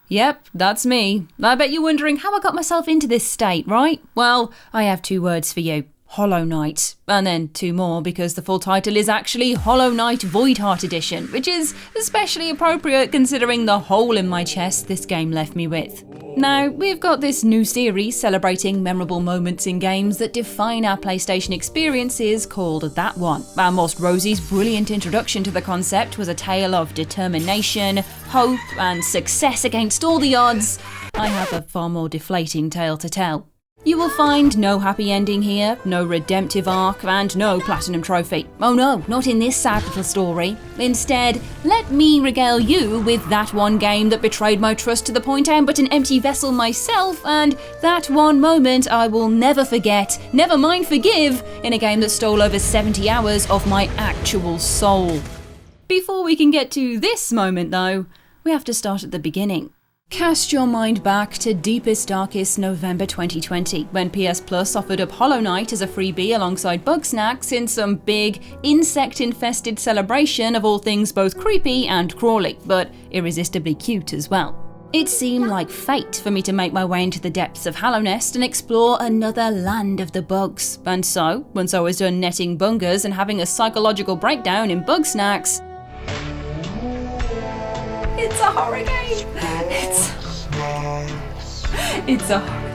Yep, that's me. I bet you're wondering how I got myself into this state, right? Well, I have 2 words for you. Hollow Knight. And then 2 more because the full title is actually Hollow Knight Voidheart Edition, which is especially appropriate considering the hole in my chest this game left me with. Now, we've got this new series celebrating memorable moments in games that define our PlayStation experiences called That One. Our most Rosie's brilliant introduction to the concept was a tale of determination, hope, and success against all the odds. I have a far more deflating tale to tell. You will find no happy ending here, no redemptive arc, and no platinum trophy. Oh no, not in this sad little story. Instead, let me regale you with that one game that betrayed my trust to the point I am but an empty vessel myself, and that one moment I will never forget, never mind forgive, in a game that stole over 70 hours of my actual soul. Before we can get to this moment though, we have to start at the beginning. Cast your mind back to deepest darkest November 2020 when PS Plus offered up Hollow Knight as a freebie alongside Bugsnax in some big, insect-infested celebration of all things both creepy and crawly, but irresistibly cute as well. It seemed like fate for me to make my way into the depths of Hallownest and explore another land of the bugs. And so, once I was done netting bungers and having a psychological breakdown in Bugsnax, it's a horror game! It's a horror.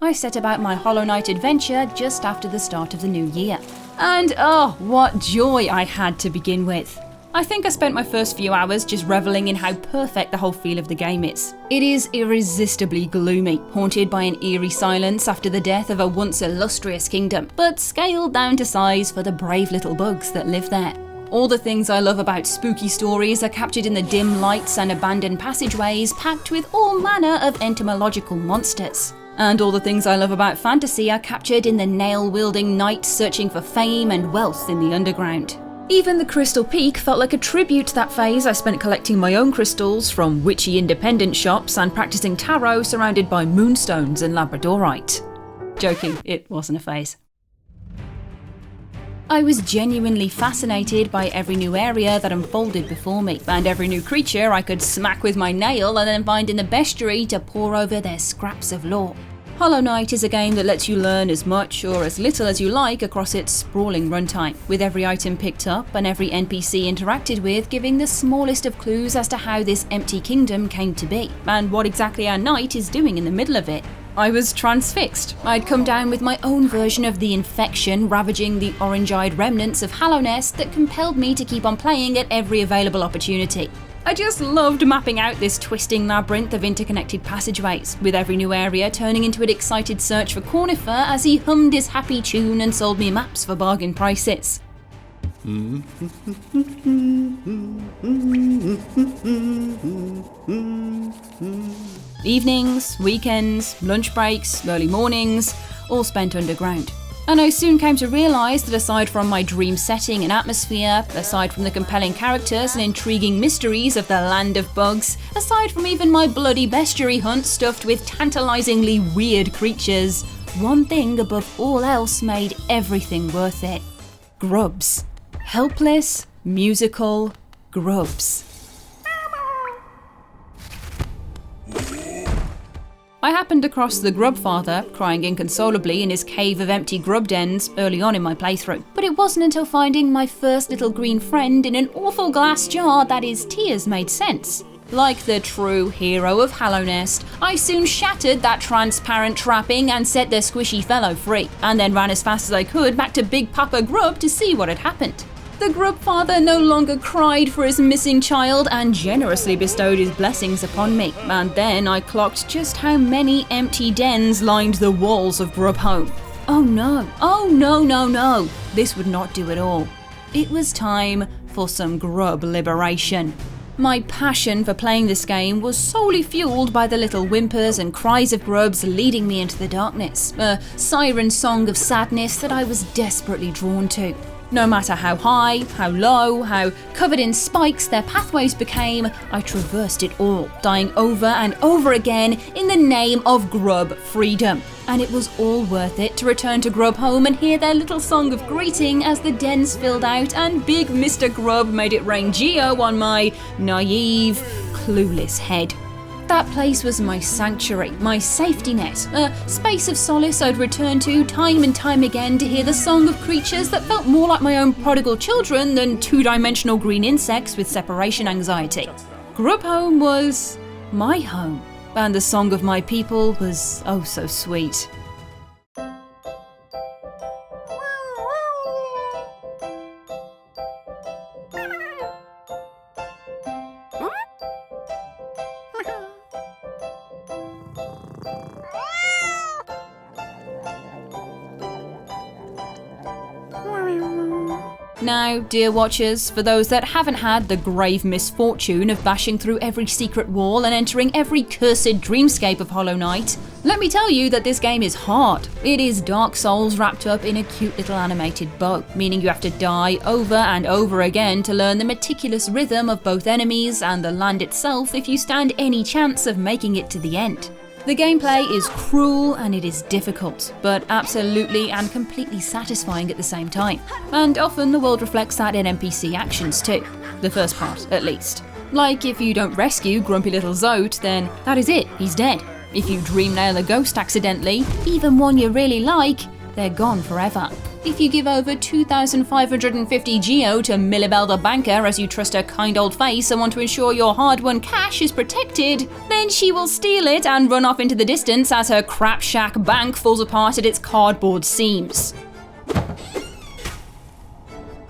I set about my Hollow Knight adventure just after the start of the new year. And oh, what joy I had to begin with. I think I spent my first few hours just reveling in how perfect the whole feel of the game is. It is irresistibly gloomy, haunted by an eerie silence after the death of a once illustrious kingdom, but scaled down to size for the brave little bugs that live there. All the things I love about spooky stories are captured in the dim lights and abandoned passageways packed with all manner of entomological monsters. And all the things I love about fantasy are captured in the nail-wielding knights searching for fame and wealth in the underground. Even the Crystal Peak felt like a tribute to that phase I spent collecting my own crystals from witchy independent shops and practicing tarot surrounded by moonstones and labradorite. Joking, it wasn't a phase. I was genuinely fascinated by every new area that unfolded before me, and every new creature I could smack with my nail and then find in the bestiary to pore over their scraps of lore. Hollow Knight is a game that lets you learn as much or as little as you like across its sprawling runtime, with every item picked up and every NPC interacted with giving the smallest of clues as to how this empty kingdom came to be, and what exactly our knight is doing in the middle of it. I was transfixed. I'd come down with my own version of the infection ravaging the orange-eyed remnants of Hallownest that compelled me to keep on playing at every available opportunity. I just loved mapping out this twisting labyrinth of interconnected passageways, with every new area turning into an excited search for Cornifer as he hummed his happy tune and sold me maps for bargain prices. Evenings, weekends, lunch breaks, early mornings, all spent underground. And I soon came to realise that aside from my dream setting and atmosphere, aside from the compelling characters and intriguing mysteries of the land of bugs, aside from even my bloody bestiary hunt stuffed with tantalisingly weird creatures, one thing above all else made everything worth it. Grubs. Helpless, musical grubs. I happened across the grub father, crying inconsolably in his cave of empty grub dens early on in my playthrough. But it wasn't until finding my first little green friend in an awful glass jar that his tears made sense. Like the true hero of Hallownest, I soon shattered that transparent trapping and set the squishy fellow free, and then ran as fast as I could back to Big Papa Grub to see what had happened. The grub father no longer cried for his missing child and generously bestowed his blessings upon me, and then I clocked just how many empty dens lined the walls of Grub Home. Oh no, this would not do at all. It was time for some grub liberation. My passion for playing this game was solely fueled by the little whimpers and cries of grubs leading me into the darkness, a siren song of sadness that I was desperately drawn to. No matter how high, how low, how covered in spikes their pathways became, I traversed it all, dying over and over again in the name of grub freedom. And it was all worth it to return to Grub Home and hear their little song of greeting as the dens filled out and big Mr. Grub made it rain Geo on my naive, clueless head. That place was my sanctuary, my safety net, a space of solace I'd return to time and time again to hear the song of creatures that felt more like my own prodigal children than two-dimensional green insects with separation anxiety. Grub home was my home, and the song of my people was oh so sweet. Now, dear watchers, for those that haven't had the grave misfortune of bashing through every secret wall and entering every cursed dreamscape of Hollow Knight, let me tell you that this game is hard. It is Dark Souls wrapped up in a cute little animated bow, meaning you have to die over and over again to learn the meticulous rhythm of both enemies and the land itself if you stand any chance of making it to the end. The gameplay is cruel and it is difficult, but absolutely and completely satisfying at the same time. And often the world reflects that in NPC actions too. The first part, at least. Like if you don't rescue grumpy little Zote, then that is it, he's dead. If you dream nail a ghost accidentally, even one you really like, they're gone forever. If you give over 2,550 Geo to Millibel the banker as you trust her kind old face and want to ensure your hard-won cash is protected, then she will steal it and run off into the distance as her crap shack bank falls apart at its cardboard seams.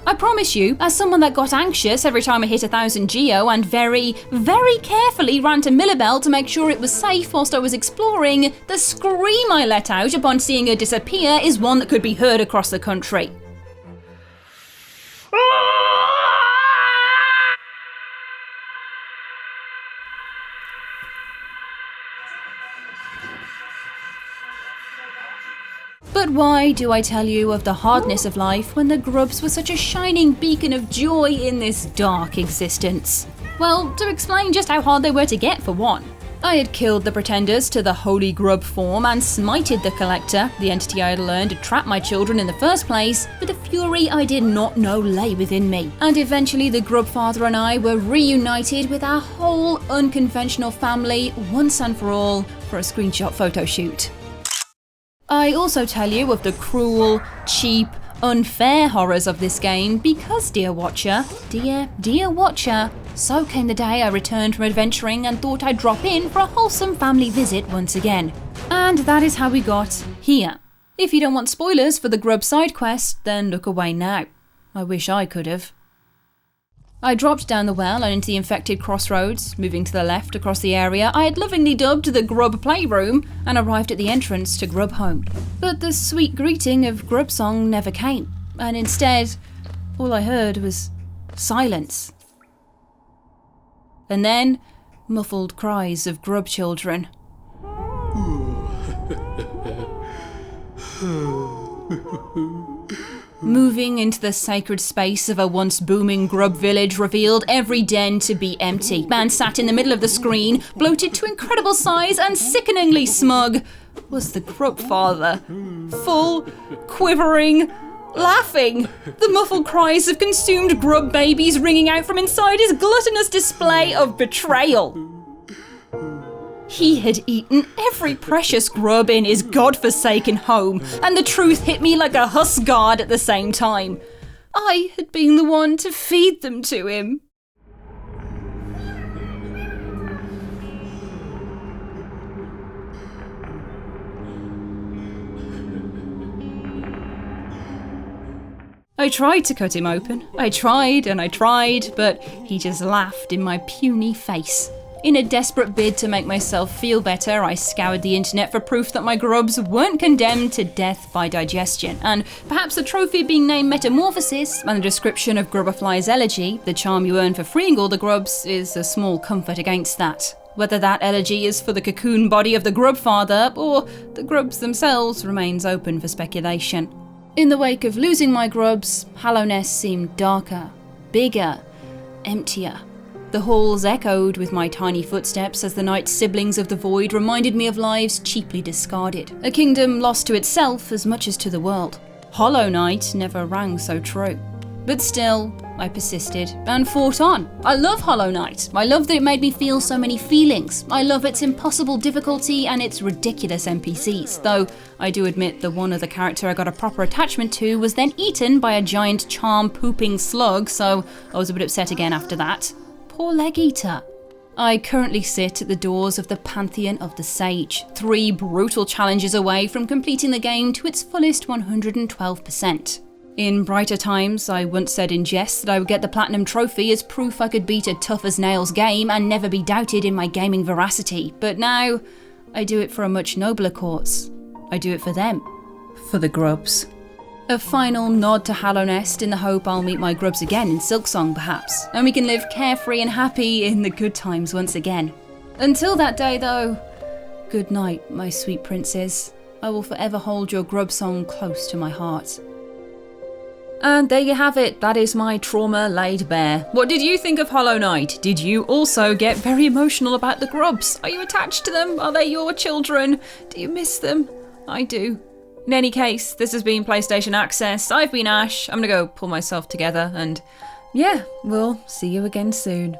I promise you, as someone that got anxious every time I hit 1,000 Geo and very, very carefully ran to Millibel to make sure it was safe whilst I was exploring, the scream I let out upon seeing her disappear is one that could be heard across the country. But why do I tell you of the hardness of life when the Grubs were such a shining beacon of joy in this dark existence? Well, to explain just how hard they were to get for one. I had killed the pretenders to the Holy Grub form and smited the Collector, the entity I had learned to trap my children in the first place, with a fury I did not know lay within me. And eventually the Grub father and I were reunited with our whole unconventional family once and for all for a screenshot photo shoot. I also tell you of the cruel, cheap, unfair horrors of this game because, dear watcher, dear watcher, so came the day I returned from adventuring and thought I'd drop in for a wholesome family visit once again. And that is how we got here. If you don't want spoilers for the Grub side quest, then look away now. I wish I could have. I dropped down the well and into the infected crossroads, moving to the left across the area I had lovingly dubbed the Grub Playroom, and arrived at the entrance to Grub Home. But the sweet greeting of Grub Song never came, and instead, all I heard was silence. And then, muffled cries of Grub children. Moving into the sacred space of a once booming grub village revealed every den to be empty. Man sat in the middle of the screen, bloated to incredible size and sickeningly smug, was the Grub father. Full, quivering, laughing. The muffled cries of consumed grub babies ringing out from inside his gluttonous display of betrayal. He had eaten every precious grub in his godforsaken home, and the truth hit me like a hussguard at the same time. I had been the one to feed them to him. I tried to cut him open. I tried and I tried, but he just laughed in my puny face. In a desperate bid to make myself feel better, I scoured the internet for proof that my grubs weren't condemned to death by digestion, and perhaps the trophy being named Metamorphosis and the description of Grubberfly's elegy, the charm you earn for freeing all the grubs, is a small comfort against that. Whether that elegy is for the cocoon body of the Grub father or the grubs themselves remains open for speculation. In the wake of losing my grubs, Hallownest seemed darker, bigger, emptier. The halls echoed with my tiny footsteps as the night's siblings of the void reminded me of lives cheaply discarded. A kingdom lost to itself as much as to the world. Hollow Knight never rang so true. But still, I persisted and fought on. I love Hollow Knight. I love that it made me feel so many feelings. I love its impossible difficulty and its ridiculous NPCs, though I do admit the one other character I got a proper attachment to was then eaten by a giant charm-pooping slug, so I was a bit upset again after that. Poor Leg Eater. I currently sit at the doors of the Pantheon of the Sage, 3 brutal challenges away from completing the game to its fullest 112%. In brighter times, I once said in jest that I would get the Platinum Trophy as proof I could beat a tough-as-nails game and never be doubted in my gaming veracity, but now I do it for a much nobler cause. I do it for them. For the Grubs. A final nod to Hallow Nest in the hope I'll meet my Grubs again in Silksong perhaps, and we can live carefree and happy in the good times once again. Until that day though, good night, my sweet princes. I will forever hold your Grub song close to my heart. And there you have it, that is my trauma laid bare. What did you think of Hollow Knight? Did you also get very emotional about the Grubs? Are you attached to them? Are they your children? Do you miss them? I do. In any case, this has been PlayStation Access. I've been Ash. I'm gonna go pull myself together and yeah, we'll see you again soon.